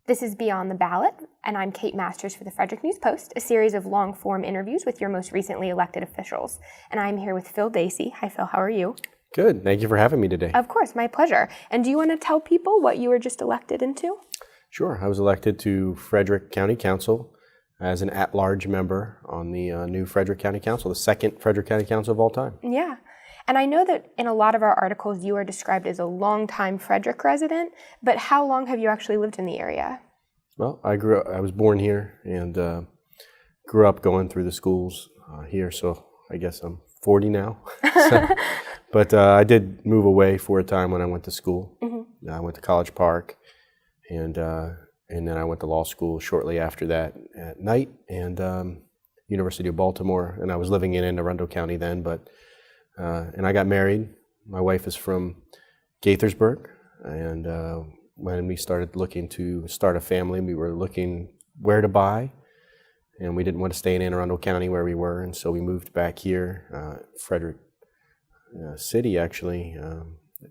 This is Beyond the Ballot, and I'm Kate Masters for the Frederick News Post, a series of long-form interviews with your most recently elected officials. And I'm here with Phil Dacey. Hi, Phil. How are you? Good. Thank you for having me today. Of course. My pleasure. And do you want to tell people what you were just elected into? Sure. I was elected to Frederick County Council as an at-large member on the new Frederick County Council, the second Frederick County Council of all time. Yeah. And I know that in a lot of our articles, you are described as a longtime Frederick resident, but how long have you actually lived in the area? Well, I was born here and grew up going through the schools here, so I guess I'm 40 now. But I did move away for a time when I went to school. Mm-hmm. I went to College Park, and then I went to law school shortly after that at night, and University of Baltimore, and I was living in Anne Arundel County then, and I got married. My wife is from Gaithersburg, and when we started looking to start a family, we were looking where to buy, and we didn't want to stay in Anne Arundel County where we were, and so we moved back here, Frederick City, actually,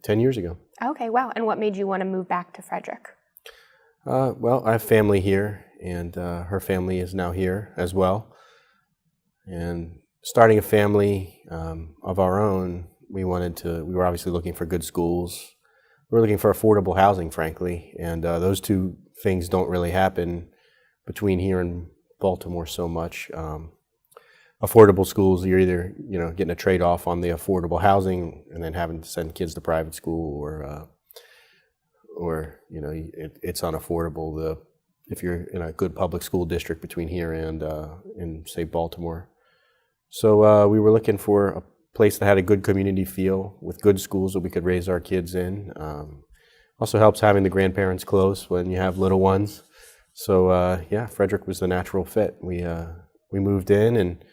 10 years ago. Okay, wow. And what made you want to move back to Frederick? Well, I have family here, and her family is now here as well. And starting a family of our own, we were obviously looking for good schools. We were looking for affordable housing, frankly, and those two things don't really happen between here and Baltimore so much. Affordable schools, you're either getting a trade-off on the affordable housing and then having to send kids to private school, or it's unaffordable if you're in a good public school district between here and in say Baltimore. So we were looking for a place that had a good community feel with good schools that we could raise our kids in. Also helps having the grandparents close when you have little ones. So yeah, Frederick was the natural fit. We moved in and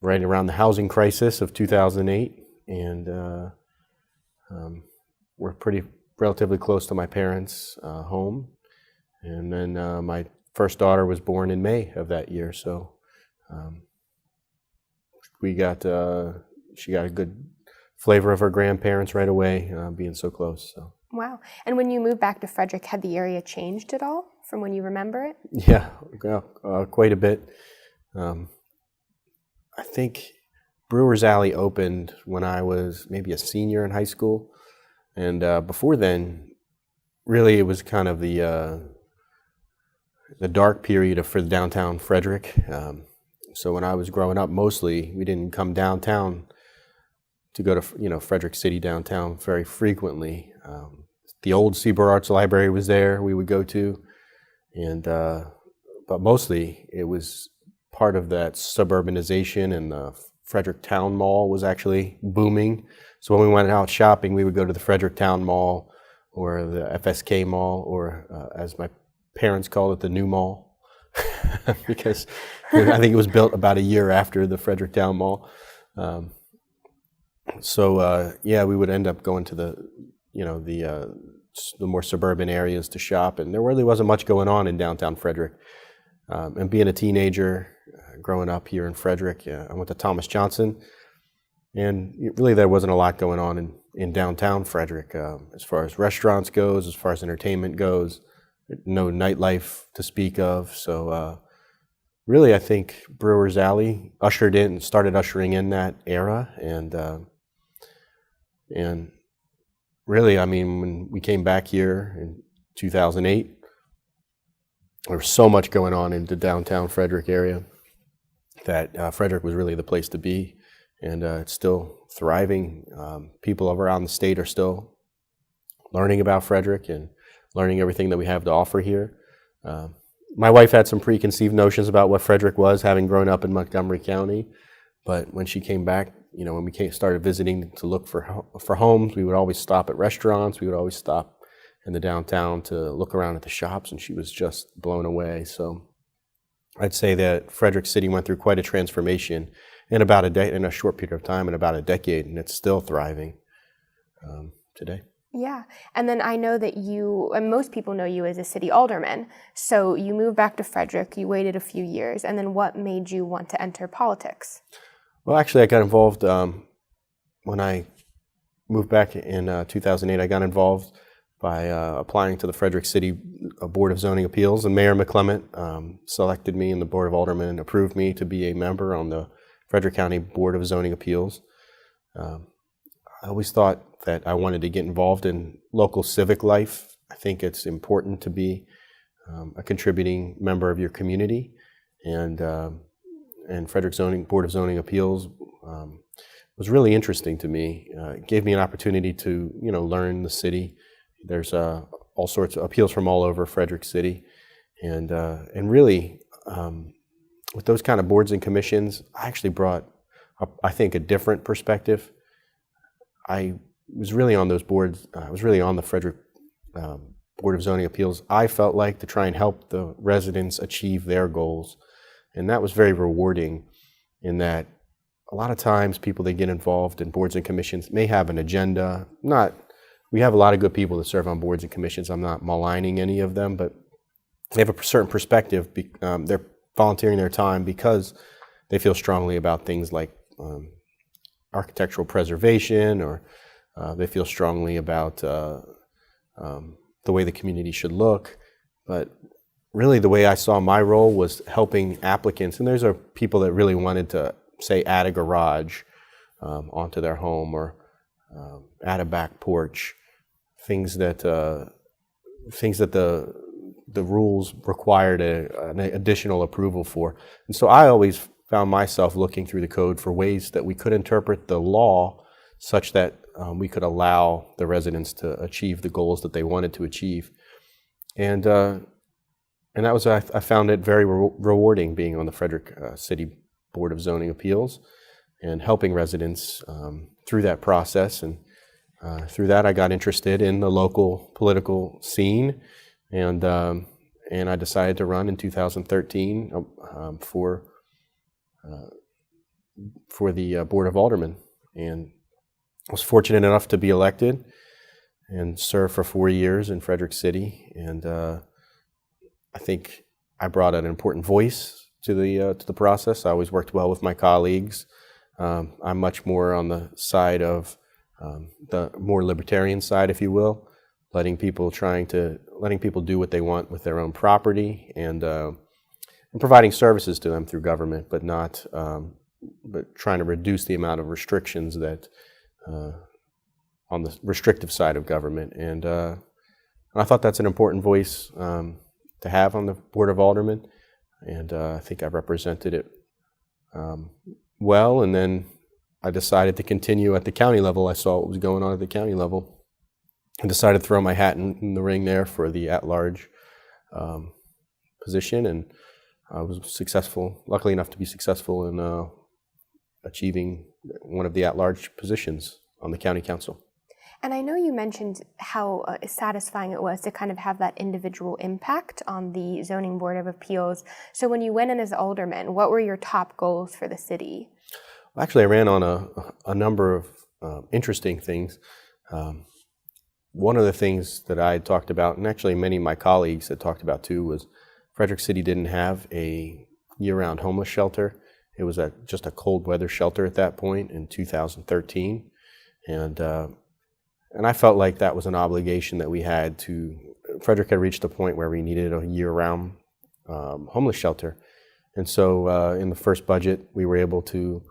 right around the housing crisis of 2008, and we're relatively close to my parents' home. And then my first daughter was born in May of that year, so she got a good flavor of her grandparents right away, being so close. So. Wow. And when you moved back to Frederick, had the area changed at all from when you remember it? Yeah, quite a bit. I think Brewer's Alley opened when I was maybe a senior in high school. And before then, really it was kind of the dark period for downtown Frederick. So when I was growing up, mostly we didn't come downtown to go to Frederick City downtown very frequently. The old Seaboard Arts Library was there. We would go to, and but mostly it was part of that suburbanization, and the Frederick Town Mall was actually booming. So when we went out shopping, we would go to the Frederick Town Mall or the FSK Mall, or as my parents called it, the New Mall, because I think it was built about a year after the Frederick Town Mall. So yeah, we would end up going to the more suburban areas to shop, and there really wasn't much going on in downtown Frederick. And being a teenager, growing up here in Frederick, I went to Thomas Johnson, and really there wasn't a lot going on in downtown Frederick as far as restaurants goes, as far as entertainment goes. No nightlife to speak of. So really, I think Brewer's Alley started ushering in that era, and really, I mean, when we came back here in 2008, there was so much going on in the downtown Frederick area that Frederick was really the place to be, and it's still thriving. People around the state are still learning about Frederick and learning everything that we have to offer here. My wife had some preconceived notions about what Frederick was, having grown up in Montgomery County, but when she came back, when we started visiting to look for homes, we would always stop at restaurants. We would always stop in the downtown to look around at the shops, and she was just blown away. So I'd say that Frederick City went through quite a transformation in a short period of time, in about a decade, and it's still thriving today. Yeah, and then I know that and most people know you as a city alderman, so you moved back to Frederick, you waited a few years, and then what made you want to enter politics? Well, actually, I got involved when I moved back in 2008. I got involved by applying to the Frederick City Board of Zoning Appeals, and Mayor McClement selected me, and the Board of Aldermen approved me to be a member on the Frederick County Board of Zoning Appeals. I always thought that I wanted to get involved in local civic life. I think it's important to be a contributing member of your community, and Frederick Board of Zoning Appeals was really interesting to me. It gave me an opportunity to learn the city. There's all sorts of appeals from all over Frederick City, and really with those kind of boards and commissions, I actually brought I think a different perspective. I was really on those boards. I was really on the Frederick Board of Zoning Appeals. I felt like to try and help the residents achieve their goals, and that was very rewarding. In that, a lot of times people that get involved in boards and commissions may have an agenda. We have a lot of good people that serve on boards and commissions. I'm not maligning any of them, but they have a certain perspective. They're volunteering their time because they feel strongly about things like architectural preservation, or they feel strongly about the way the community should look. But really the way I saw my role was helping applicants, and there's people that really wanted to, say, add a garage onto their home, or add a back porch, things that the rules required an additional approval for. And so I always found myself looking through the code for ways that we could interpret the law such that we could allow the residents to achieve the goals that they wanted to achieve. And that was, I found it very rewarding being on the Frederick City Board of Zoning Appeals and helping residents through that process. And through that, I got interested in the local political scene, and I decided to run in 2013 for the Board of Aldermen, and I was fortunate enough to be elected and serve for 4 years in Frederick City. And I think I brought an important voice to the process. I always worked well with my colleagues. I'm much more on the side of the more libertarian side, if you will, letting people do what they want with their own property, and providing services to them through government, but trying to reduce the amount of restrictions that on the restrictive side of government. And I thought that's an important voice to have on the Board of Aldermen, and I think I represented it well. And then I decided to continue at the county level. I saw what was going on at the county level and decided to throw my hat in the ring there for the at-large position, and I was luckily enough to be successful in achieving one of the at-large positions on the county council. And I know you mentioned how satisfying it was to kind of have that individual impact on the Zoning Board of Appeals. So when you went in as alderman, what were your top goals for the city? Well, actually, I ran on a number of interesting things. One of the things that I had talked about, and actually many of my colleagues had talked about too, was Frederick City didn't have a year-round homeless shelter. It was just a cold weather shelter at that point in 2013. And I felt like that was an obligation that we had to. Frederick had reached a point where we needed a year-round homeless shelter. And so in the first budget, we were able to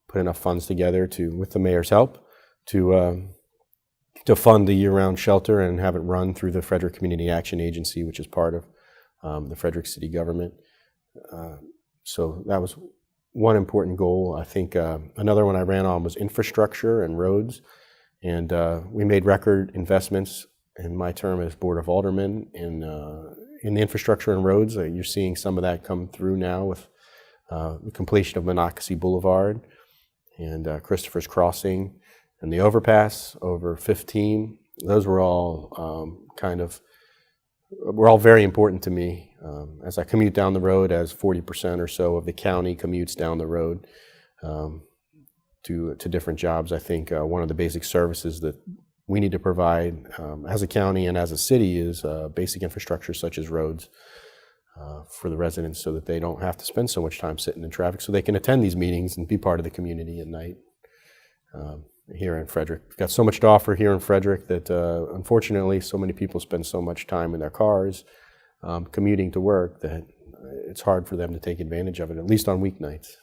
put enough funds together with the mayor's help, to fund the year-round shelter and have it run through the Frederick Community Action Agency, which is part of the Frederick City government. So that was one important goal. I think another one I ran on was infrastructure and roads. And we made record investments in my term as Board of Aldermen in the infrastructure and roads. You're seeing some of that come through now with the completion of Monocacy Boulevard and Christopher's Crossing and the overpass over 15. Those were all were all very important to me. As I commute down the road, as 40% or so of the county commutes down the road to different jobs, I think one of the basic services that we need to provide as a county and as a city is basic infrastructure such as roads for the residents, so that they don't have to spend so much time sitting in traffic, so they can attend these meetings and be part of the community at night. here in Frederick. We've got so much to offer here in Frederick that unfortunately so many people spend so much time in their cars commuting to work that it's hard for them to take advantage of it, at least on weeknights.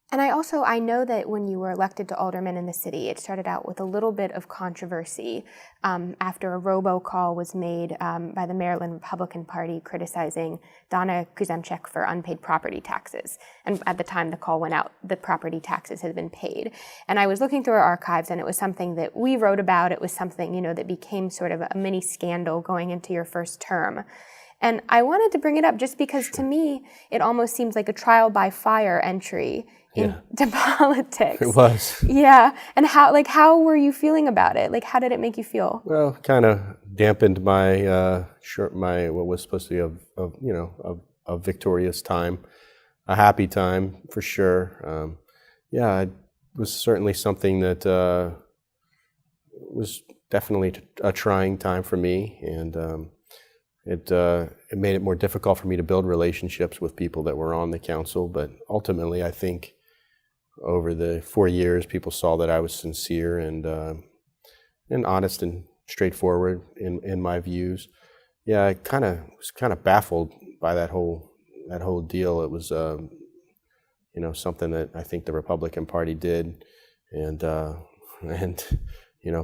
And I know that when you were elected to alderman in the city, it started out with a little bit of controversy after a robocall was made by the Maryland Republican Party criticizing Donna Kuzemchek for unpaid property taxes. And at the time the call went out, the property taxes had been paid. And I was looking through our archives, and it was something that we wrote about. It was something, that became sort of a mini scandal going into your first term. And I wanted to bring it up just because, to me, it almost seems like a trial by fire entry into politics. It was. Yeah. And how were you feeling about it? Like, how did it make you feel? Well, kind of dampened my my what was supposed to be a victorious time, a happy time for sure. It was certainly something that was definitely a trying time for me, and it made it more difficult for me to build relationships with people that were on the council. But ultimately, I think over the 4 years, people saw that I was sincere and honest and straightforward in my views. Yeah, I was kind of baffled by that whole deal. It was something that I think the Republican Party did, and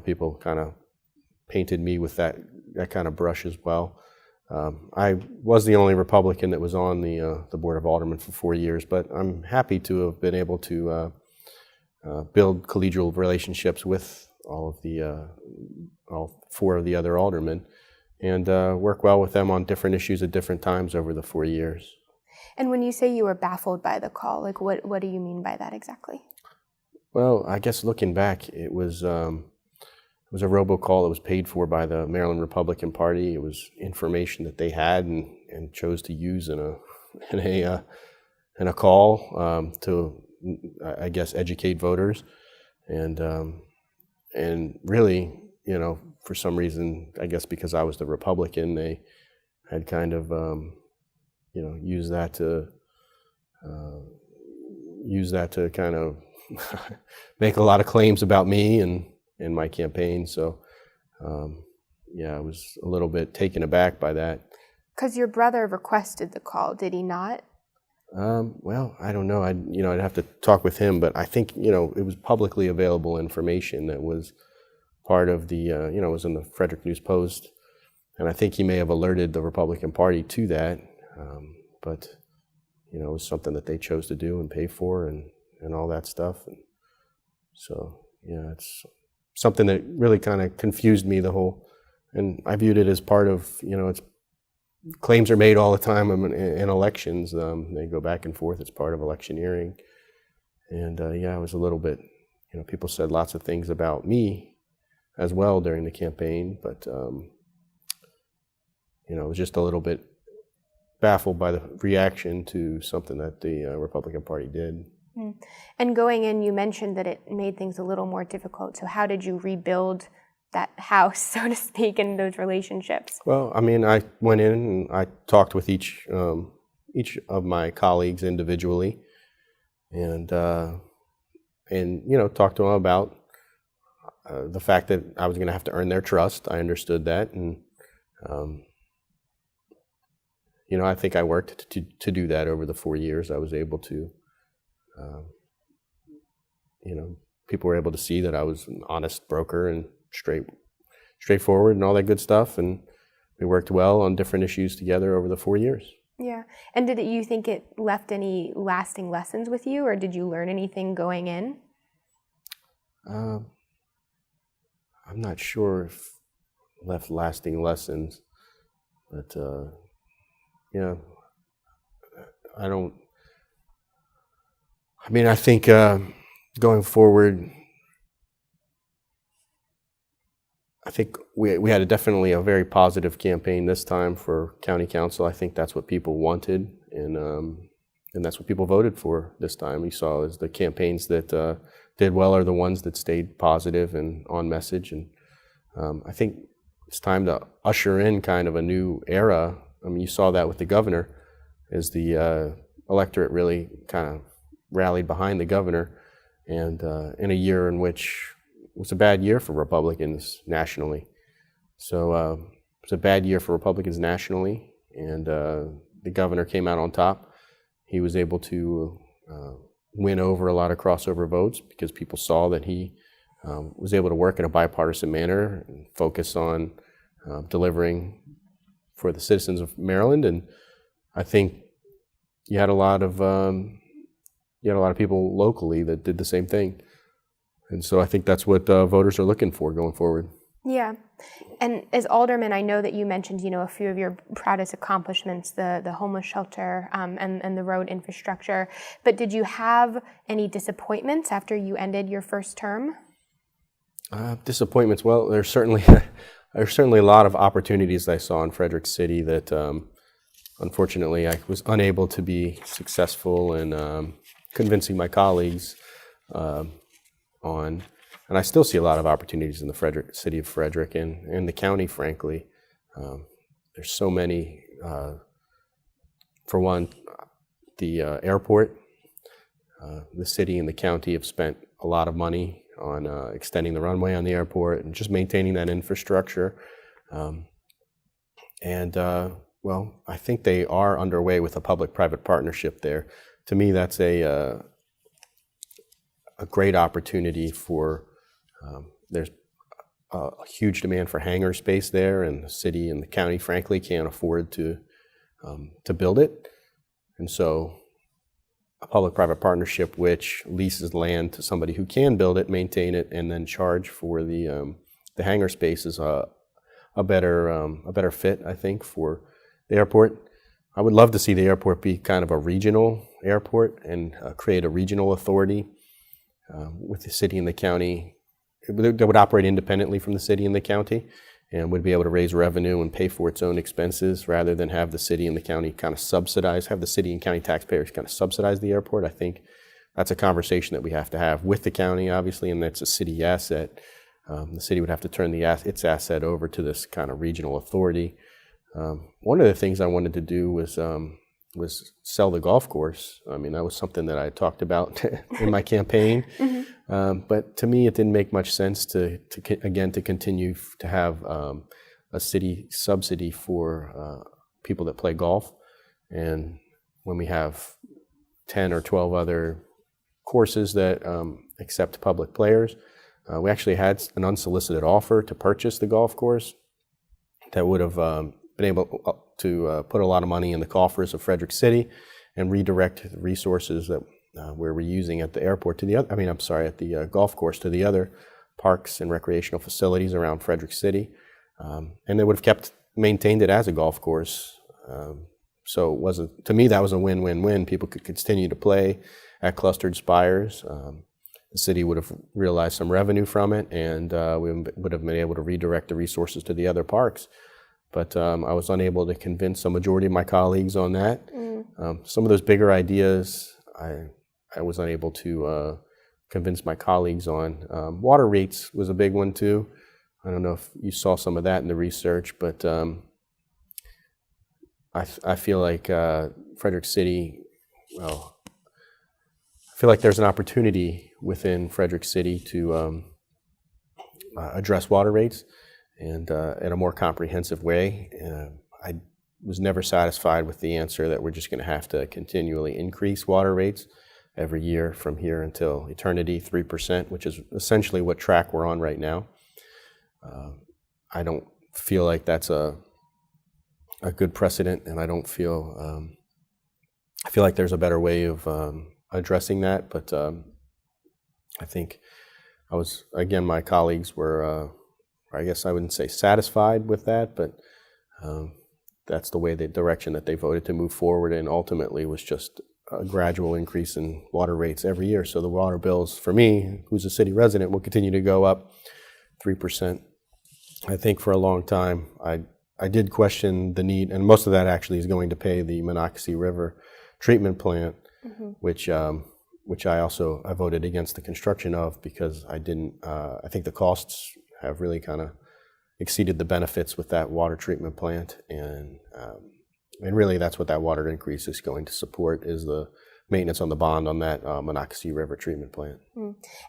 people kind of painted me with that kind of brush as well. I was the only Republican that was on the Board of Aldermen for 4 years, but I'm happy to have been able to build collegial relationships with all 4 of the other aldermen, and work well with them on different issues at different times over the 4 years. And when you say you were baffled by the call, like what do you mean by that exactly? Well, I guess looking back, it was a robocall that was paid for by the Maryland Republican Party. It was information that they had and chose to use in a call to, I guess, educate voters, and really, for some reason, I guess because I was the Republican, they had kind of used that to kind of make a lot of claims about me and in my campaign. So I was a little bit taken aback by that. Because your brother requested the call, did he not? Well, I don't know. I'd have to talk with him, but I think it was publicly available information that was part of the it was in the Frederick News Post, and I think he may have alerted the Republican Party to that, but it was something that they chose to do and pay for and all that stuff, and so it's something that really kind of confused me and I viewed it as part of, it's claims are made all the time in elections. They go back and forth. It's part of electioneering. And it was a little bit, people said lots of things about me as well during the campaign, but, I was just a little bit baffled by the reaction to something that the Republican Party did. And going in, you mentioned that it made things a little more difficult. So how did you rebuild that house, so to speak, and those relationships? Well, I mean, I went in and I talked with each of my colleagues individually, and talked to them about the fact that I was going to have to earn their trust. I understood that, and I think I worked to do that over the 4 years. I was able to. People were able to see that I was an honest broker and straightforward and all that good stuff, and we worked well on different issues together over the 4 years. Yeah. And did you think it left any lasting lessons with you, or did you learn anything going in? I'm not sure if it left lasting lessons, but I think going forward, I think we had definitely a very positive campaign this time for county council. I think that's what people wanted, and that's what people voted for this time. We saw as the campaigns that did well are the ones that stayed positive and on message, and I think it's time to usher in kind of a new era. I mean, you saw that with the governor, as the electorate really kind of rallied behind the governor. and in a year in which was a bad year for Republicans nationally. So it was a bad year for Republicans nationally, and the governor came out on top. He was able to win over a lot of crossover votes because people saw that he was able to work in a bipartisan manner and focus on delivering for the citizens of Maryland. And I think you had a lot of people locally that did the same thing. And so I think that's what voters are looking for going forward. Yeah. And as alderman, I know that you mentioned, a few of your proudest accomplishments, the homeless shelter and the road infrastructure. But did you have any disappointments after you ended your first term? Disappointments. Well, there's certainly a lot of opportunities I saw in Frederick City that unfortunately I was unable to be successful in convincing my colleagues on. And I still see a lot of opportunities in the city of Frederick and the county, frankly. There's so many. For one, the airport, the city and the county have spent a lot of money on extending the runway on the airport and just maintaining that infrastructure. Well, I think they are underway with a public-private partnership there. To me, that's a great opportunity for. There's a huge demand for hangar space there, and the city and the county, frankly, can't afford to build it. And so a public-private partnership which leases land to somebody who can build it, maintain it, and then charge for the hangar space is a better fit, I think, for the airport. I would love to see the airport be kind of a regional airport and create a regional authority with the city and the county that would operate independently from the city and the county and would be able to raise revenue and pay for its own expenses rather than have the city and the county kind of have the city and county taxpayers kind of subsidize the airport. I think that's a conversation that we have to have with the county, obviously, and that's a city asset. The city would have to turn its asset over to this kind of regional authority. One of the things I wanted to do was sell the golf course. I mean, that was something that I talked about in my campaign. Mm-hmm. But to me, it didn't make much sense to continue to have a city subsidy for people that play golf. And when we have 10 or 12 other courses that accept public players, we actually had an unsolicited offer to purchase the golf course that would have been able to put a lot of money in the coffers of Frederick City and redirect the resources that we're using at the airport to at the golf course to the other parks and recreational facilities around Frederick City. And they would have maintained it as a golf course. So to me, that was a win-win-win. People could continue to play at clustered spires. The city would have realized some revenue from it, and we would have been able to redirect the resources to the other parks. But I was unable to convince a majority of my colleagues on that. Some of those bigger ideas, I was unable to convince my colleagues on. Water rates was a big one too. I don't know if you saw some of that in the research, but I feel like Frederick City, well, I feel like there's an opportunity within Frederick City to address water rates and in a more comprehensive way. I was never satisfied with the answer that we're just going to have to continually increase water rates every year from here until eternity, 3%, which is essentially what track we're on right now. I don't feel like that's a good precedent, and I don't feel I feel like there's a better way of addressing that. But I think my colleagues were, I guess I wouldn't say satisfied with that, but that's the direction that they voted to move forward, and ultimately was just a gradual increase in water rates every year. So the water bills for me, who's a city resident, will continue to go up 3%. I think for a long time, I did question the need, and most of that actually is going to pay the Monocacy River treatment plant, mm-hmm. which I voted against the construction of because I think the costs have really kind of exceeded the benefits with that water treatment plant, and really that's what that water increase is going to support, is the maintenance on the bond on that Monocacy River treatment plant.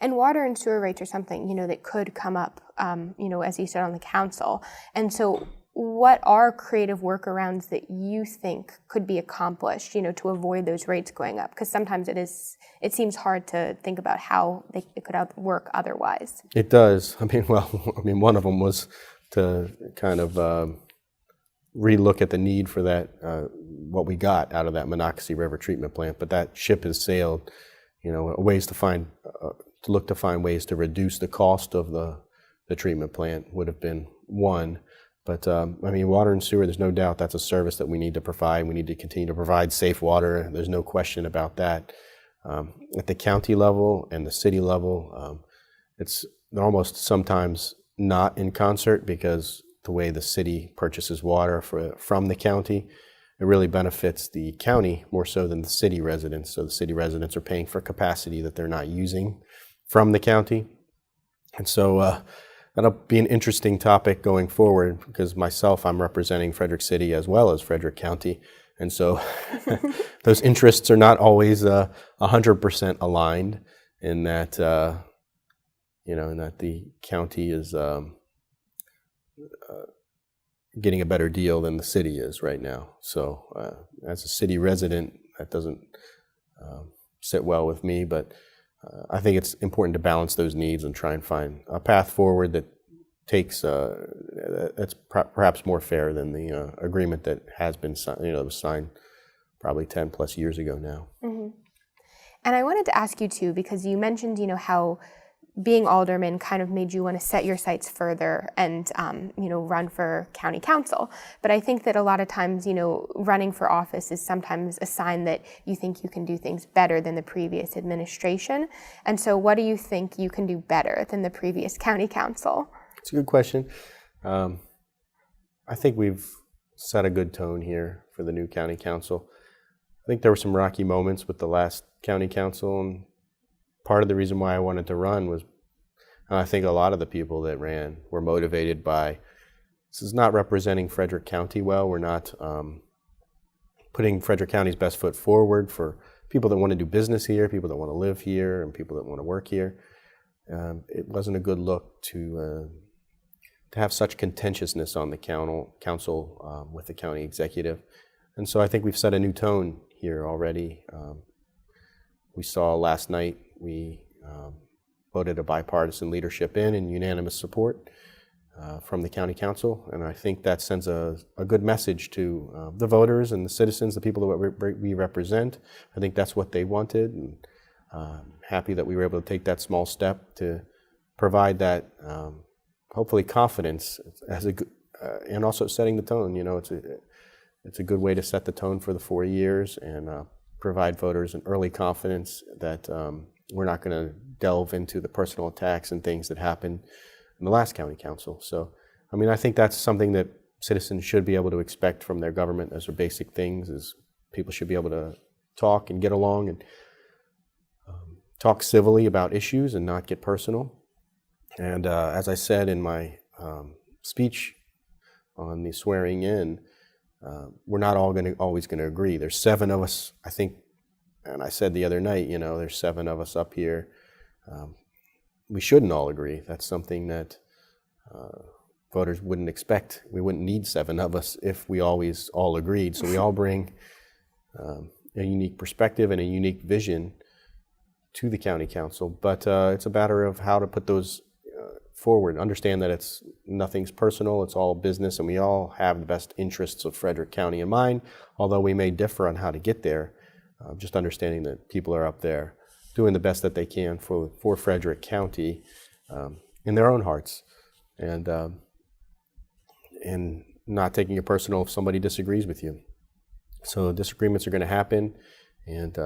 And water and sewer rates are something, that could come up, as you said, on the council. And so what are creative workarounds that you think could be accomplished, to avoid those rates going up? Because sometimes it seems hard to think about how it could work otherwise. It does. One of them was to kind of relook at the need for that, what we got out of that Monocacy River treatment plant. But that ship has sailed. Ways to find, to look to find ways to reduce the cost of the treatment plant would have been one. But water and sewer, there's no doubt that's a service that we need to provide. We need to continue to provide safe water. There's no question about that. At the county level and the city level, they're almost sometimes not in concert, because the way the city purchases water from the county, it really benefits the county more so than the city residents. So the city residents are paying for capacity that they're not using from the county. And so that'll be an interesting topic going forward, because I'm representing Frederick City as well as Frederick County. And so those interests are not always 100% aligned in that, in that the county is getting a better deal than the city is right now. So as a city resident, that doesn't sit well with me, but I think it's important to balance those needs and try and find a path forward that takes that's perhaps more fair than the agreement that has been was signed probably 10 plus years ago now. Mm-hmm. And I wanted to ask you too, because you mentioned how being alderman kind of made you want to set your sights further and run for county council. But I think that a lot of times running for office is sometimes a sign that you think you can do things better than the previous administration. And so what do you think you can do better than the previous county council? It's a good question. I think we've set a good tone here for the new county council. I think there were some rocky moments with the last county council, and part of the reason why I wanted to run was I think a lot of the people that ran were motivated by, this is not representing Frederick County well. We're not putting Frederick County's best foot forward for people that want to do business here, people that want to live here, and people that want to work here. It wasn't a good look to have such contentiousness on the council with the county executive. And so I think we've set a new tone here already. We saw last night, we voted a bipartisan leadership in unanimous support from the county council. And I think that sends a good message to the voters and the citizens, the people that we represent. I think that's what they wanted. And happy that we were able to take that small step to provide that, hopefully, confidence as and also setting the tone. It's a good way to set the tone for the 4 years and provide voters an early confidence that we're not going to delve into the personal attacks and things that happened in the last county council. So, I think that's something that citizens should be able to expect from their government. Those are basic things, is people should be able to talk and get along and talk civilly about issues and not get personal. And as I said in my speech on the swearing in, we're not always going to agree. There's 7 of us, I think, and I said the other night, there's 7 of us up here. We shouldn't all agree. That's something that voters wouldn't expect. We wouldn't need 7 of us if we always all agreed. So we all bring a unique perspective and a unique vision to the county council. But it's a matter of how to put those forward. Understand that nothing's personal, it's all business, and we all have the best interests of Frederick County in mind, although we may differ on how to get there. Just understanding that people are up there doing the best that they can for Frederick County in their own hearts, and not taking it personal if somebody disagrees with you. So disagreements are going to happen, and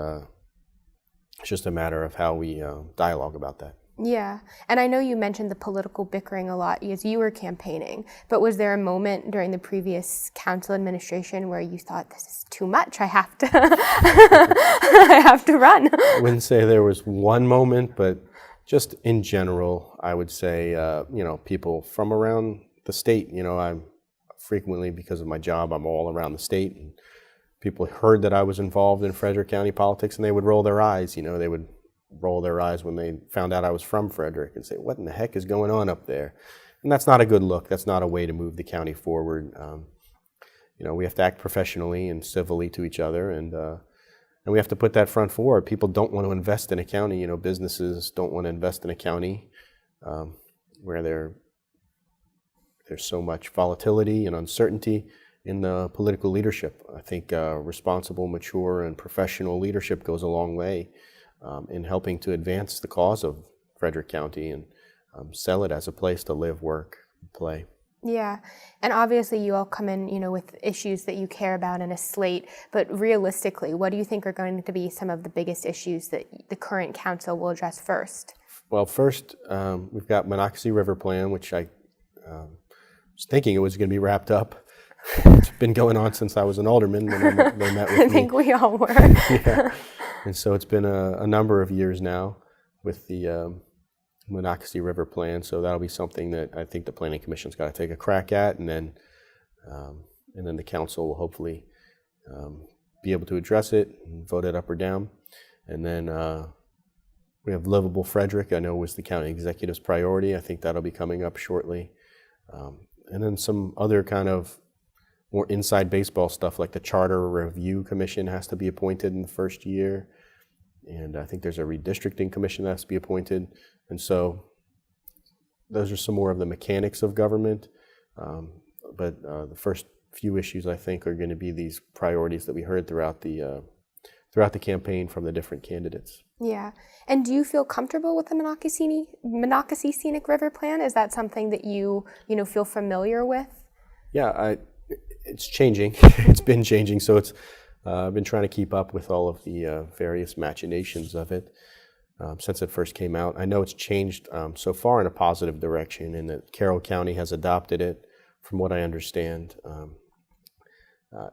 it's just a matter of how we dialogue about that. Yeah, and I know you mentioned the political bickering a lot as you were campaigning, but was there a moment during the previous council administration where you thought, this is too much, I have to I have to run? I wouldn't say there was one moment, but just in general, I would say, people from around the state, I'm frequently, because of my job, I'm all around the state, and people heard that I was involved in Frederick County politics, and they would roll their eyes. They would roll their eyes when they found out I was from Frederick and say, "What in the heck is going on up there?" And that's not a good look. That's not a way to move the county forward. We have to act professionally and civilly to each other, and we have to put that front forward. People don't want to invest in a county. Businesses don't want to invest in a county where there's so much volatility and uncertainty in the political leadership. I think responsible, mature, and professional leadership goes a long way in helping to advance the cause of Frederick County and sell it as a place to live, work, play. Yeah, and obviously you all come in, with issues that you care about in a slate, but realistically, what do you think are going to be some of the biggest issues that the current council will address first? Well, first, we've got Monocacy River Plan, which I was thinking it was going to be wrapped up. It's been going on since I was an alderman when they met with me. I think we all were. Yeah. And so it's been a number of years now with the Monocacy River Plan, so that'll be something that I think the Planning Commission's got to take a crack at, and then the council will hopefully be able to address it and vote it up or down. And then we have Livable Frederick, I know was the county executive's priority. I think that'll be coming up shortly. And then some other kind of more inside baseball stuff, like the Charter Review Commission has to be appointed in the first year. And I think there's a redistricting commission that has to be appointed. And so those are some more of the mechanics of government. But the first few issues, I think, are going to be these priorities that we heard throughout the campaign from the different candidates. Yeah. And do you feel comfortable with the Monocacy Scenic River Plan? Is that something that you feel familiar with? Yeah, it's changing. It's been changing. So I've been trying to keep up with all of the various machinations of it since it first came out. I know it's changed so far in a positive direction, in that Carroll County has adopted it, from what I understand,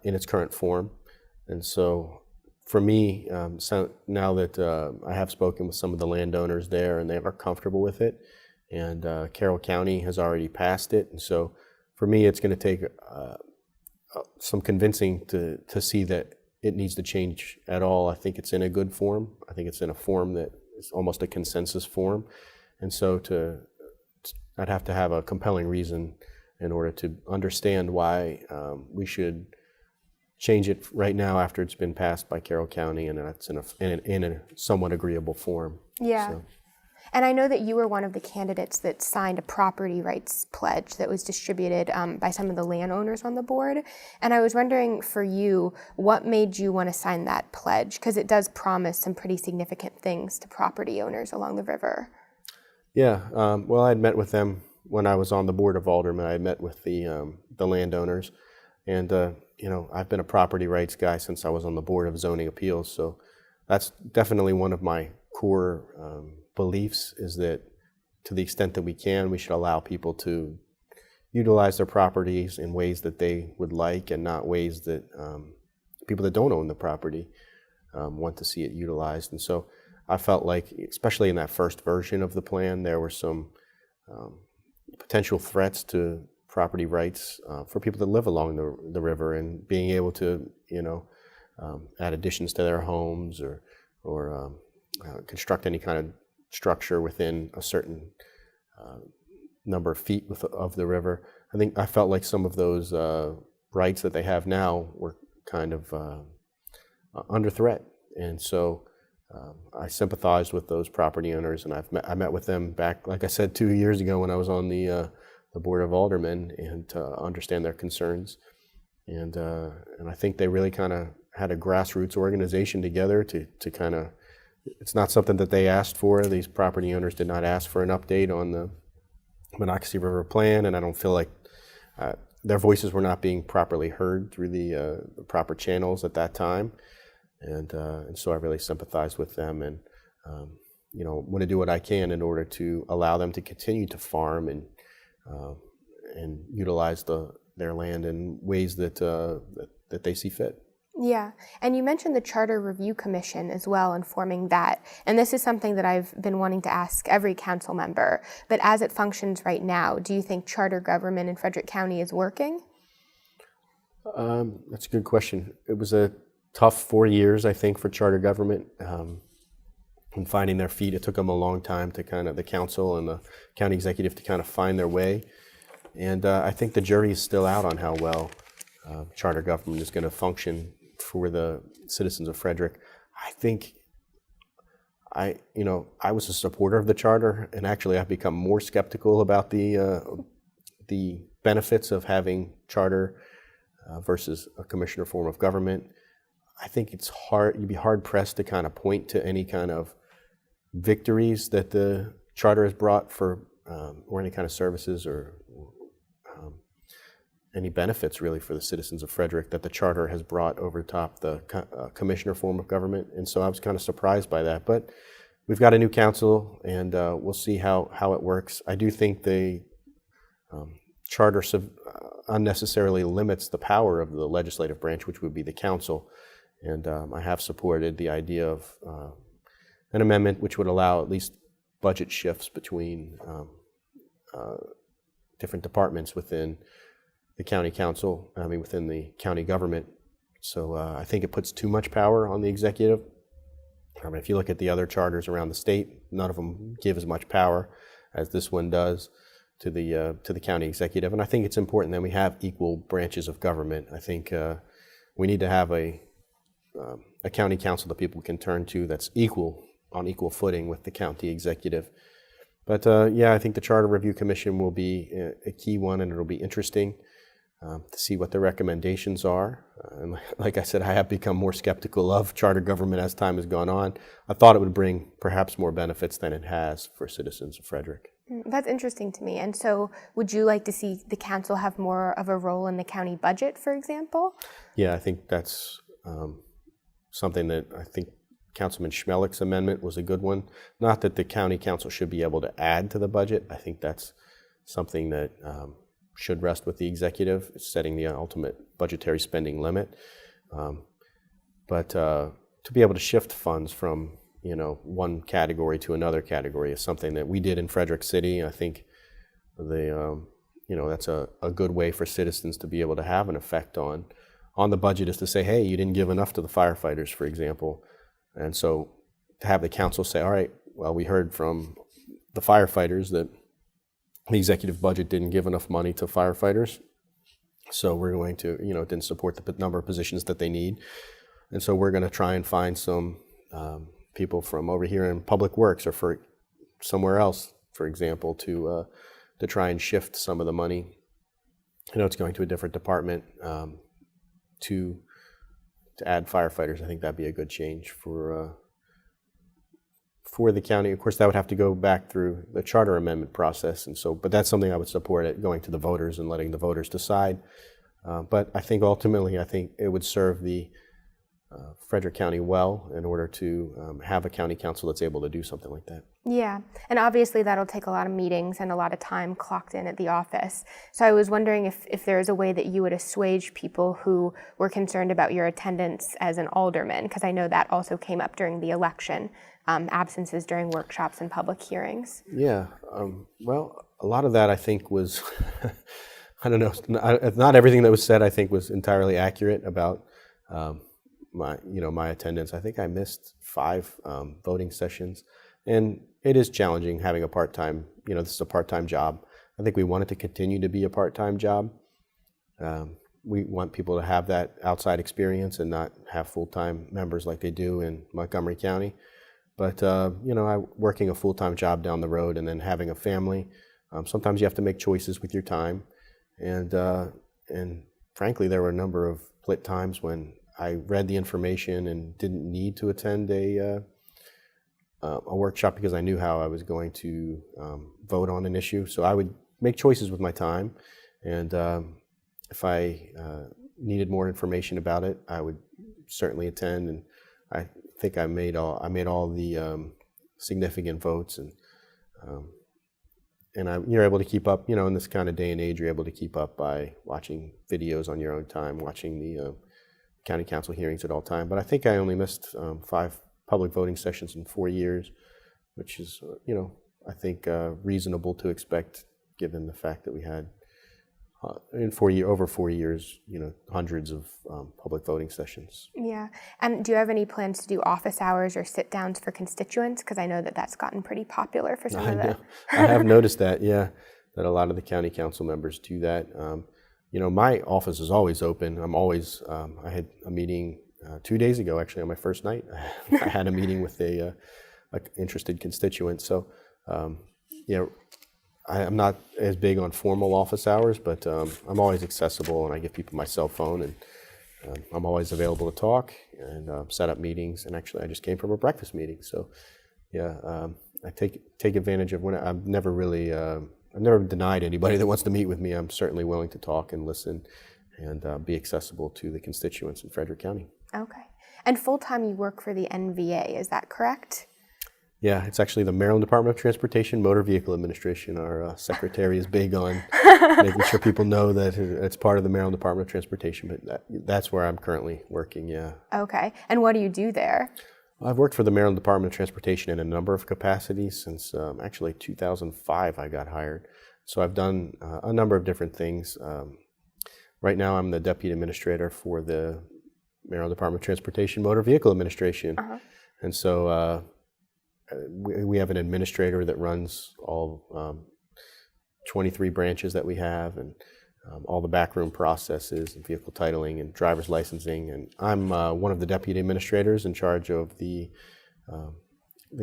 in its current form. And so for me, so now that I have spoken with some of the landowners there and they are comfortable with it, and Carroll County has already passed it. And so for me, it's going to take some convincing to see that it needs to change at all. I think it's in a good form. I think it's in a form that is almost a consensus form. And so I'd have to have a compelling reason in order to understand why we should change it right now after it's been passed by Carroll County and it's in a somewhat agreeable form. Yeah. So. And I know that you were one of the candidates that signed a property rights pledge that was distributed by some of the landowners on the board. And I was wondering for you, what made you want to sign that pledge? Because it does promise some pretty significant things to property owners along the river. Yeah, well, I'd met with them when I was on the board of aldermen. I met with the landowners, and I've been a property rights guy since I was on the board of zoning appeals. So that's definitely one of my core beliefs, is that to the extent that we can, we should allow people to utilize their properties in ways that they would like, and not ways that people that don't own the property want to see it utilized. And so I felt like, especially in that first version of the plan, there were some potential threats to property rights for people that live along the river, and being able to add additions to their homes or construct any kind of structure within a certain number of feet of the river. I felt like some of those rights that they have now were kind of under threat, and so I sympathized with those property owners, and I met with them back, like I said, 2 years ago when I was on the board of aldermen, and to understand their concerns, and I think they really kind of had a grassroots organization together to kind of. It's not something that they asked for. These property owners did not ask for an update on the Monocacy River Plan, and I don't feel like their voices were not being properly heard through the proper channels at that time, and so I really sympathized with them, and want to do what I can in order to allow them to continue to farm and utilize their land in ways that they see fit. Yeah, and you mentioned the Charter Review Commission as well, and forming that. And this is something that I've been wanting to ask every council member. But as it functions right now, do you think charter government in Frederick County is working? That's a good question. It was a tough 4 years, I think, for charter government. And finding their feet, it took them a long time to kind of, the council and the county executive to kind of find their way. And I think the jury is still out on how well charter government is going to function for the citizens of Frederick. I think I was a supporter of the charter, and actually I've become more skeptical about the benefits of having charter versus a commissioner form of government. I think it's hard, you'd be hard pressed to kind of point to any kind of victories that the charter has brought for, or any kind of services or any benefits really for the citizens of Frederick that the charter has brought over top the commissioner form of government. And so I was kind of surprised by that. But we've got a new council, and we'll see how it works. I do think the charter unnecessarily limits the power of the legislative branch, which would be the council. And I have supported the idea of an amendment which would allow at least budget shifts between different departments within the county council, within the county government. So I think it puts too much power on the executive. If you look at the other charters around the state, none of them give as much power as this one does to the county executive. And I think it's important that we have equal branches of government. I think we need to have a county council that people can turn to that's on equal footing with the county executive. But I think the Charter Review Commission will be a key one, and it'll be interesting to see what the recommendations are. And like I said, I have become more skeptical of charter government as time has gone on. I thought it would bring perhaps more benefits than it has for citizens of Frederick. That's interesting to me. And so would you like to see the council have more of a role in the county budget, for example? Yeah, I think that's something that I think Councilman Schmelick's amendment was a good one. Not that the county council should be able to add to the budget. I think that's something that should rest with the executive, setting the ultimate budgetary spending limit. But to be able to shift funds from one category to another category is something that we did in Frederick City. I think that's a good way for citizens to be able to have an effect on the budget, is to say, hey, you didn't give enough to the firefighters, for example. And so to have the council say, all right, well, we heard from the firefighters that the executive budget didn't give enough money to firefighters, so we're going to, it didn't support the number of positions that they need. And so we're going to try and find some people from over here in Public Works or for somewhere else, for example, to try and shift some of the money. It's going to a different department to add firefighters. I think that'd be a good change for the county. Of course, that would have to go back through the charter amendment process, and so. But that's something I would support, it going to the voters and letting the voters decide. But I think ultimately, it would serve the Frederick County well in order to have a county council that's able to do something like that. Yeah, and obviously that'll take a lot of meetings and a lot of time clocked in at the office. So I was wondering if there is a way that you would assuage people who were concerned about your attendance as an alderman, because I know that also came up during the election, absences during workshops and public hearings. Yeah, well, a lot of that I think was, I don't know, not everything that was said I think was entirely accurate about my attendance. I think I missed 5 voting sessions, and it is challenging having a part-time, this is a part-time job. I think we want it to continue to be a part-time job. We want people to have that outside experience and not have full-time members like they do in Montgomery County. But, working a full-time job down the road and then having a family, sometimes you have to make choices with your time. And frankly, there were a number of times when I read the information and didn't need to attend a workshop because I knew how I was going to vote on an issue. So I would make choices with my time, and if I needed more information about it, I would certainly attend. And I think I made all the significant votes, and you're able to keep up. In this kind of day and age, you're able to keep up by watching videos on your own time, watching the county council hearings at all time. But I think I only missed 5 public voting sessions in 4 years, which is, I think reasonable to expect given the fact that we had over 4 years, hundreds of public voting sessions. Yeah. And do you have any plans to do office hours or sit downs for constituents? Because I know that that's gotten pretty popular for some of the. I have noticed that, yeah, that a lot of the county council members do that. My office is always open. I had a meeting 2 days ago, actually, on my first night. I had a meeting with a interested constituent. So, I'm not as big on formal office hours, but I'm always accessible, and I give people my cell phone, and I'm always available to talk and set up meetings. And actually, I just came from a breakfast meeting, so I take advantage of when I've never denied anybody that wants to meet with me. I'm certainly willing to talk and listen and be accessible to the constituents in Frederick County. Okay. And full-time you work for the NVA, is that correct? Yeah, it's actually the Maryland Department of Transportation Motor Vehicle Administration. Our secretary is big on making sure people know that it's part of the Maryland Department of Transportation, but that's where I'm currently working, yeah. Okay. And what do you do there? I've worked for the Maryland Department of Transportation in a number of capacities since actually 2005 I got hired. So I've done a number of different things. Right now I'm the Deputy Administrator for the Maryland Department of Transportation Motor Vehicle Administration. Uh-huh. And so we have an administrator that runs all 23 branches that we have, and all the backroom processes and vehicle titling and driver's licensing. And I'm one of the deputy administrators in charge of the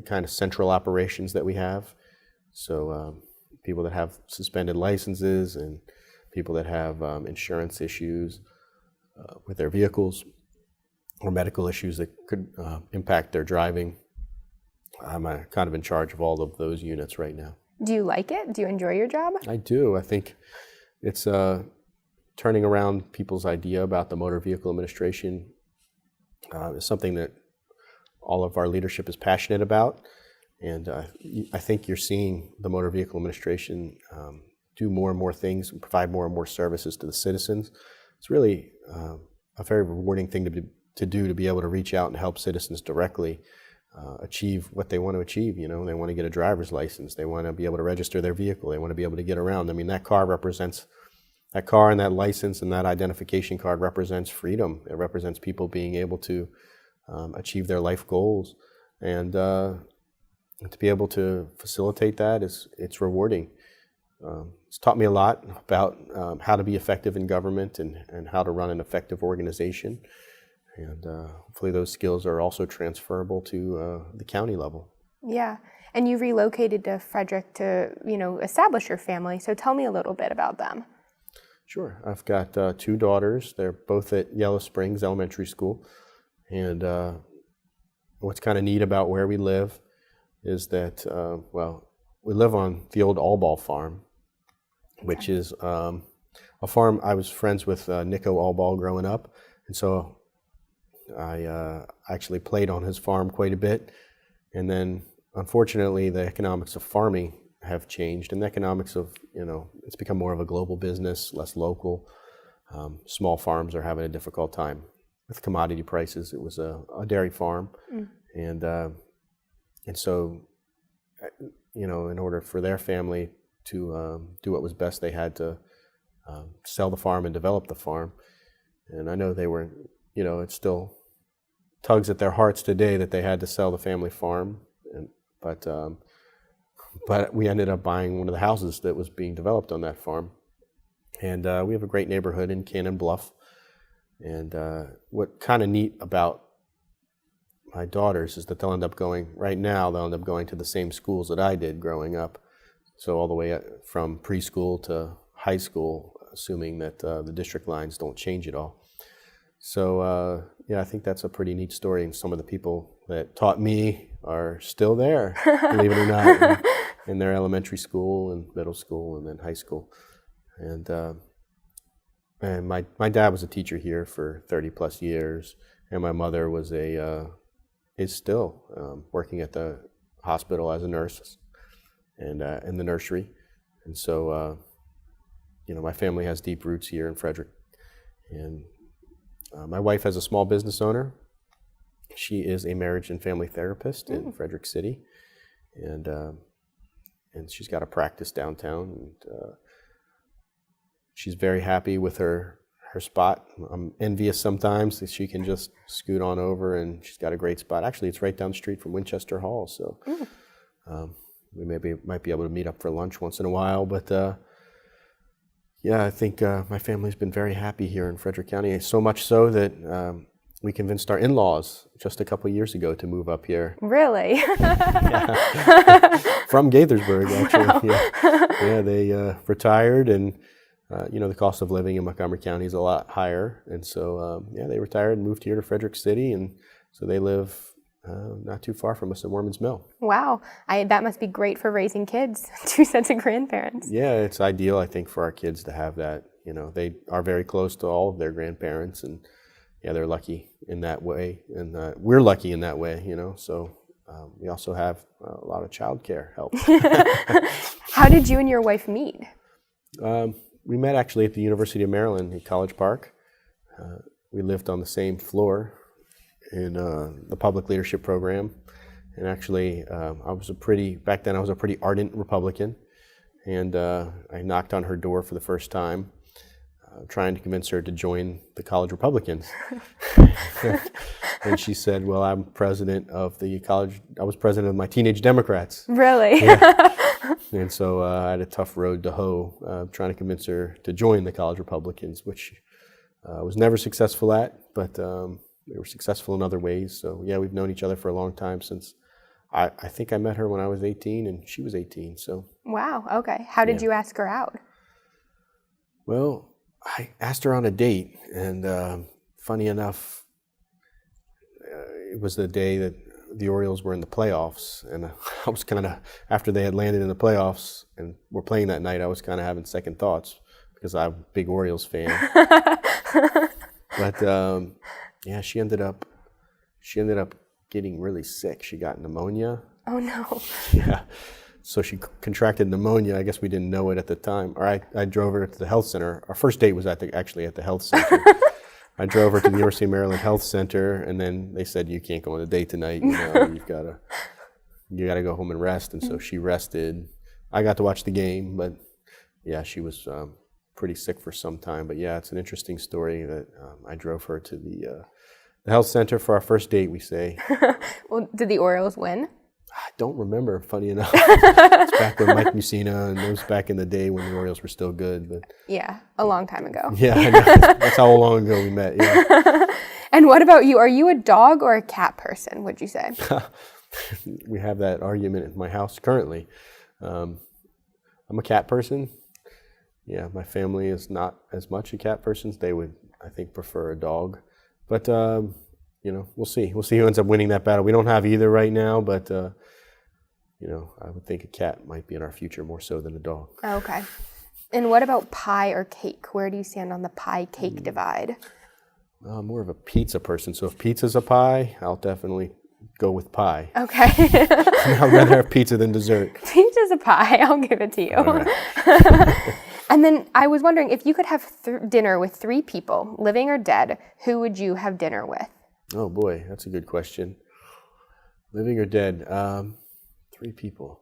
kind of central operations that we have. So people that have suspended licenses and people that have insurance issues with their vehicles or medical issues that could impact their driving. I'm kind of in charge of all of those units right now. Do you like it? Do you enjoy your job? I do. I think it's turning around people's idea about the motor vehicle administration is something that all of our leadership is passionate about. And I think you're seeing the motor vehicle administration do more and more things and provide more and more services to the citizens. It's really a very rewarding thing to do, to be able to reach out and help citizens directly achieve what they want to achieve. They want to get a driver's license. They want to be able to register their vehicle. They want to be able to get around. I mean, that car and that license and that identification card represents freedom. It represents people being able to achieve their life goals. And to be able to facilitate that it's rewarding. It's taught me a lot about how to be effective in government and how to run an effective organization. And hopefully those skills are also transferable to the county level. Yeah. And you relocated to Frederick to, establish your family. So tell me a little bit about them. Sure. I've got 2 daughters. They're both at Yellow Springs Elementary School. And what's kind of neat about where we live is that, we live on the old Allball farm, which is a farm. I was friends with Nico Allball growing up. And so I actually played on his farm quite a bit. And then, unfortunately, the economics of farming have changed. And the economics of, it's become more of a global business, less local. Small farms are having a difficult time with commodity prices. It was a dairy farm. Mm. And so, in order for their family to do what was best, they had to sell the farm and develop the farm. And I know they were, it still tugs at their hearts today that they had to sell the family farm. But we ended up buying one of the houses that was being developed on that farm. And we have a great neighborhood in Cannon Bluff. And what kind of neat about my daughters is that they'll end up going to the same schools that I did growing up. So all the way from preschool to high school, assuming that the district lines don't change at all. So I think that's a pretty neat story. And some of the people that taught me are still there, believe it or not, in their elementary school and middle school and then high school. And my dad was a teacher here for 30 plus years, and my mother is still working at the hospital as a nurse and in the nursery. And so, my family has deep roots here in Frederick. And my wife is a small business owner. She is a marriage and family therapist in Frederick City. And she's got a practice downtown. And she's very happy with her spot. I'm envious sometimes that she can just scoot on over, and she's got a great spot. Actually, it's right down the street from Winchester Hall, so we might be able to meet up for lunch once in a while. But yeah, I think my family's been very happy here in Frederick County, so much so that we convinced our in-laws just a couple of years ago to move up here. Really? From Gaithersburg, actually. Wow. Yeah, they retired, and the cost of living in Montgomery County is a lot higher, and so they retired and moved here to Frederick City, and so they live not too far from us at Worman's Mill. Wow, that must be great for raising kids, 2 sets of grandparents. Yeah, it's ideal, I think, for our kids to have that. They are very close to all of their grandparents, and yeah, they're lucky in that way, and we're lucky in that way, so we also have a lot of childcare help. How did you and your wife meet? We met actually at the University of Maryland at College Park. We lived on the same floor in the public leadership program, and actually back then I was a pretty ardent Republican, and I knocked on her door for the first time, trying to convince her to join the college Republicans. And she said, well, I'm president of the college, I was president of my Teenage Democrats. Really? Yeah. And so I had a tough road to hoe, trying to convince her to join the college Republicans, which I was never successful at, but we were successful in other ways. So yeah, we've known each other for a long time since, I think I met her when I was 18 and she was 18, so. Wow, okay. How did you ask her out? Well, I asked her on a date, and funny enough, it was the day that the Orioles were in the playoffs, and I was kind of, after they had landed in the playoffs and were playing that night, I was kind of having second thoughts because I'm a big Orioles fan. But yeah, she ended up getting really sick. She got pneumonia. Oh no. Yeah. So she contracted pneumonia. I guess we didn't know it at the time. Or I drove her to the health center. Our first date was actually at the health center. I drove her to the University of Maryland Health Center, and then they said, you can't go on a date tonight. You gotta go home and rest. And so she rested. I got to watch the game, but yeah, she was pretty sick for some time. But yeah, it's an interesting story that I drove her to the health center for our first date, we say. Well, did the Orioles win? I don't remember, funny enough. It's back with Mike Mussina, and it was back in the day when the Orioles were still good. But yeah, a long time ago. Yeah, I know. That's how long ago we met, yeah. And what about you? Are you a dog or a cat person, would you say? We have that argument at my house currently. I'm a cat person. Yeah, my family is not as much a cat person. They would, I think, prefer a dog. But, we'll see. We'll see who ends up winning that battle. We don't have either right now, but, I would think a cat might be in our future more so than a dog. Okay. And what about pie or cake? Where do you stand on the pie-cake divide? I'm more of a pizza person. So if pizza's a pie, I'll definitely go with pie. Okay. I'd rather have pizza than dessert. Pizza's a pie. I'll give it to you. All right. And then I was wondering, if you could have dinner with 3 people, living or dead, who would you have dinner with? Oh boy, that's a good question. Living or dead? 3 people.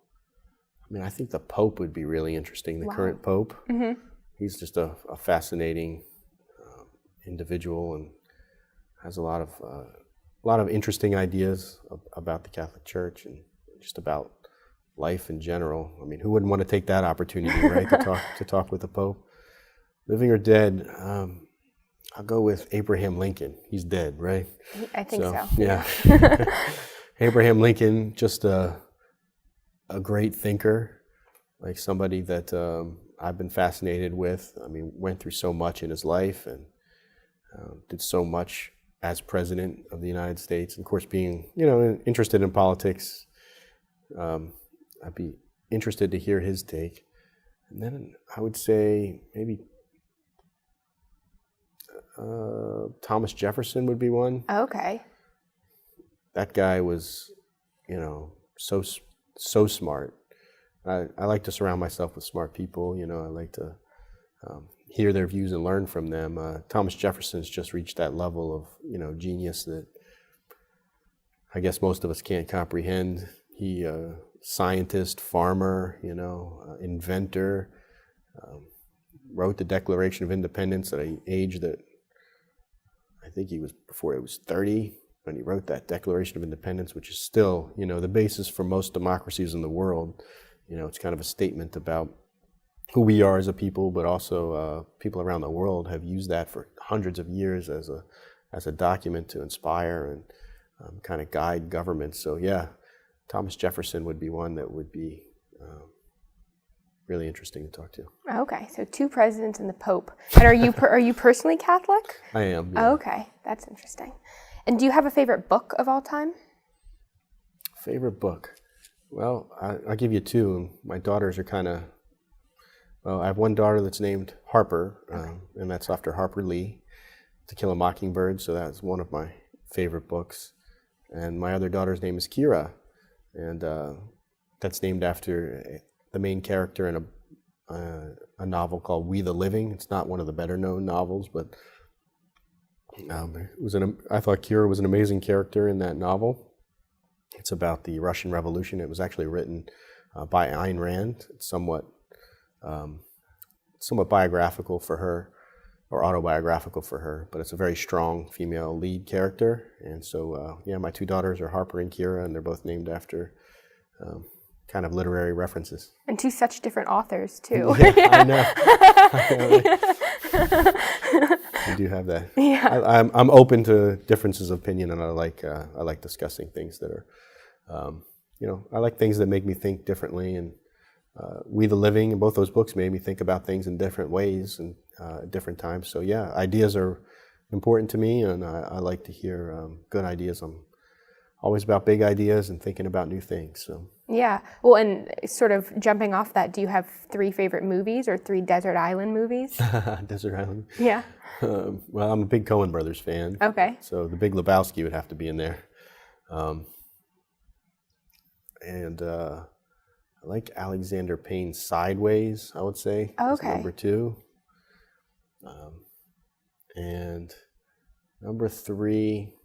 I mean, I think the Pope would be really interesting. The current Pope. Mm-hmm. He's just a fascinating individual and has a lot of interesting ideas about the Catholic Church and just about life in general. I mean, who wouldn't want to take that opportunity, right, to talk with the Pope? Living or dead? I'll go with Abraham Lincoln. He's dead, right? I think so. Yeah. Abraham Lincoln, just a great thinker, like somebody that I've been fascinated with. I mean, went through so much in his life and did so much as president of the United States. And of course, being, interested in politics, I'd be interested to hear his take. And then I would say maybe Thomas Jefferson would be one. Okay. That guy was, so smart. I like to surround myself with smart people. I like to hear their views and learn from them. Thomas Jefferson's just reached that level of, genius that I guess most of us can't comprehend. He, scientist, farmer, inventor, wrote the Declaration of Independence at an age that I think he was before he was 30 when he wrote that Declaration of Independence, which is still, the basis for most democracies in the world. It's kind of a statement about who we are as a people, but also people around the world have used that for hundreds of years as a document to inspire and kind of guide governments. So yeah, Thomas Jefferson would be one that would be really interesting to talk to. Okay, so 2 presidents and the Pope. And are you personally Catholic? I am. Yeah. Okay, that's interesting. And do you have a favorite book of all time? Favorite book? Well, I'll give you 2. My daughters are kind of, I have one daughter that's named Harper, and that's after Harper Lee, To Kill a Mockingbird, so that's one of my favorite books. And my other daughter's name is Kira, and that's named after the main character in a novel called We the Living. It's not one of the better known novels, but I thought Kira was an amazing character in that novel. It's about the Russian Revolution. It was actually written by Ayn Rand. It's somewhat biographical for her, or autobiographical for her, but it's a very strong female lead character. And so, my 2 daughters are Harper and Kira, and they're both named after kind of literary references. And 2 such different authors, too. Yeah, I know. You do have that. Yeah. I'm open to differences of opinion, and I like discussing things that are, I like things that make me think differently. And We the Living, and both those books made me think about things in different ways and at different times. So yeah, ideas are important to me, and I like to hear good ideas. I'm always about big ideas and thinking about new things. So. Yeah. Well, and sort of jumping off that, do you have 3 favorite movies or 3 desert island movies? Desert Island? Yeah. Well, I'm a big Coen Brothers fan. Okay. So The Big Lebowski would have to be in there. And I like Alexander Payne's Sideways, I would say. Okay. Number 2. And number 3...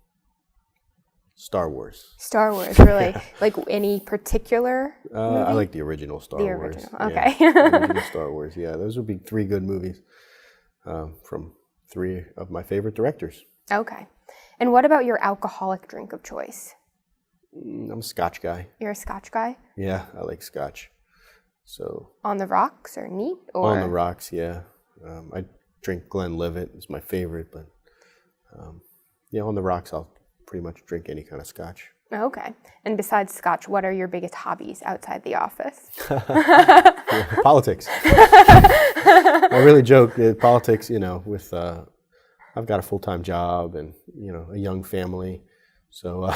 Star Wars. Star Wars, really? Like any particular movie? I like the original Star Wars. The original, okay. Yeah, the original Star Wars, yeah. Those would be 3 good movies from 3 of my favorite directors. Okay. And what about your alcoholic drink of choice? I'm a Scotch guy. You're a Scotch guy? Yeah, I like Scotch. So on the rocks or neat? Or? On the rocks, yeah. I drink Glenlivet. It's my favorite, but on the rocks I'll pretty much drink any kind of Scotch. Okay. And besides Scotch, what are your biggest hobbies outside the office? Politics. I really joke that politics, with I've got a full-time job and, a young family. So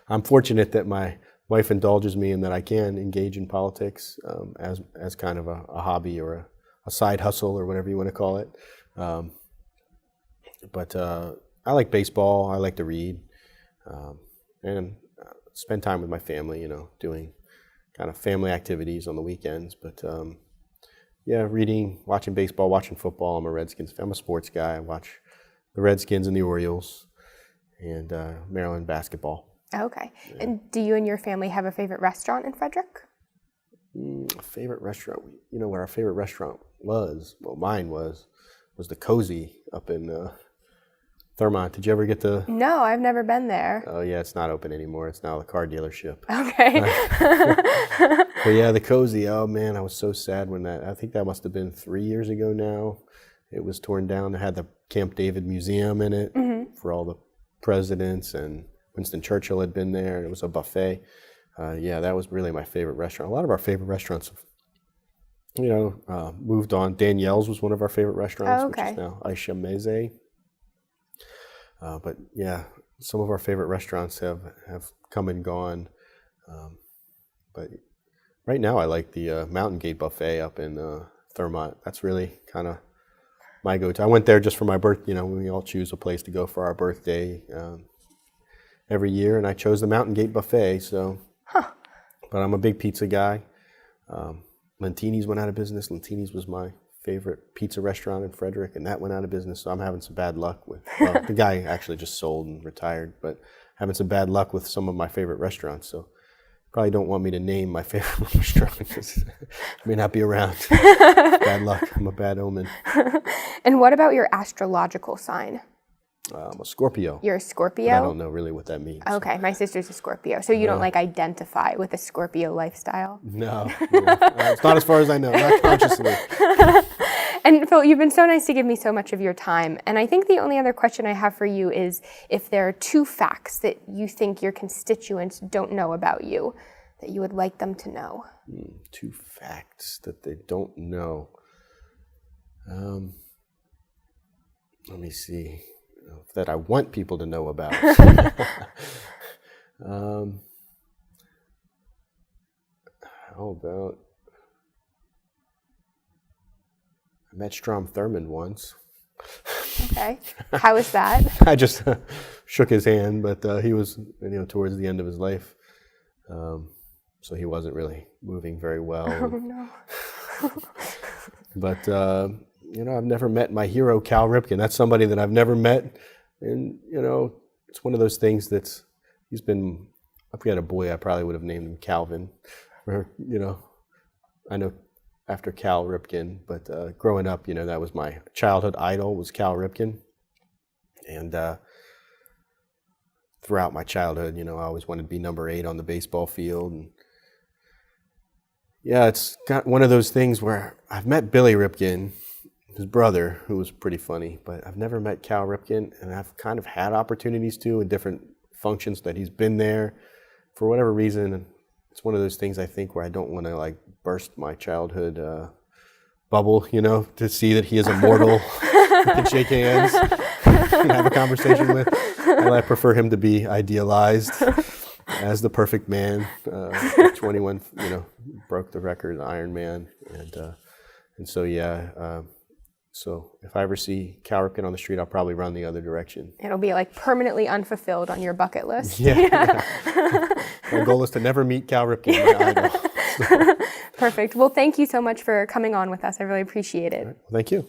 I'm fortunate that my wife indulges me and that I can engage in politics as kind of a hobby or a side hustle or whatever you want to call it. But I like baseball. I like to read, and spend time with my family. Doing kind of family activities on the weekends. But reading, watching baseball, watching football. I'm a Redskins fan. I'm a sports guy. I watch the Redskins and the Orioles, and Maryland basketball. Okay. Yeah. And do you and your family have a favorite restaurant in Frederick? A favorite restaurant. Where our favorite restaurant was. Well, mine was the Cozy up in. Thurmont, did you ever get to? No, I've never been there. Oh yeah, it's not open anymore. It's now the car dealership. Okay. But yeah, the Cozy, oh man, I was so sad when I think that must have been 3 years ago now. It was torn down. It had the Camp David Museum in it for all the presidents, and Winston Churchill had been there. It was a buffet. That was really my favorite restaurant. A lot of our favorite restaurants have, moved on. Danielle's was one of our favorite restaurants, which is now Aisha Meze. But yeah, some of our favorite restaurants have come and gone. But right now I like the Mountain Gate Buffet up in Thurmont. That's really kind of my go-to. I went there just for my birthday. We all choose a place to go for our birthday every year, and I chose the Mountain Gate Buffet. So, But I'm a big pizza guy. Lentini's went out of business. Lentini's was my favorite pizza restaurant in Frederick, and that went out of business, so I'm having some bad luck with, the guy actually just sold and retired, but having some bad luck with some of my favorite restaurants, so probably don't want me to name my favorite member strong because I may not be around. Bad luck. I'm a bad omen. And what about your astrological sign? I'm a Scorpio. You're a Scorpio? But I don't know really what that means. Okay, my sister's a Scorpio, so you don't like identify with a Scorpio lifestyle? No. It's not as far as I know, not consciously. And Phil, you've been so nice to give me so much of your time. And I think the only other question I have for you is if there are 2 facts that you think your constituents don't know about you that you would like them to know. 2 facts that they don't know. Let me see. That I want people to know about. How about I met Strom Thurmond once. Okay. How was that? I just shook his hand, but he was, towards the end of his life, so he wasn't really moving very well. Oh no. But I've never met my hero, Cal Ripken. That's somebody that I've never met, and it's one of those things he's been. If we had a boy, I probably would have named him Calvin, or I know after Cal Ripken. But growing up, that was my childhood idol was Cal Ripken, and throughout my childhood, I always wanted to be number 8 on the baseball field. And yeah, it's got one of those things where I've met Billy Ripken, his brother, who was pretty funny, but I've never met Cal Ripken, and I've kind of had opportunities to in different functions that he's been there. For whatever reason, it's one of those things I think where I don't want to burst my childhood bubble, to see that he is immortal, can shake hands, and have a conversation with. And I prefer him to be idealized as the perfect man. 21, broke the record, Iron Man, and so yeah. So if I ever see Cal Ripken on the street, I'll probably run the other direction. It'll be permanently unfulfilled on your bucket list. Yeah. My goal is to never meet Cal Ripken, my idol. Perfect. Well, thank you so much for coming on with us. I really appreciate it. All right. Well, thank you.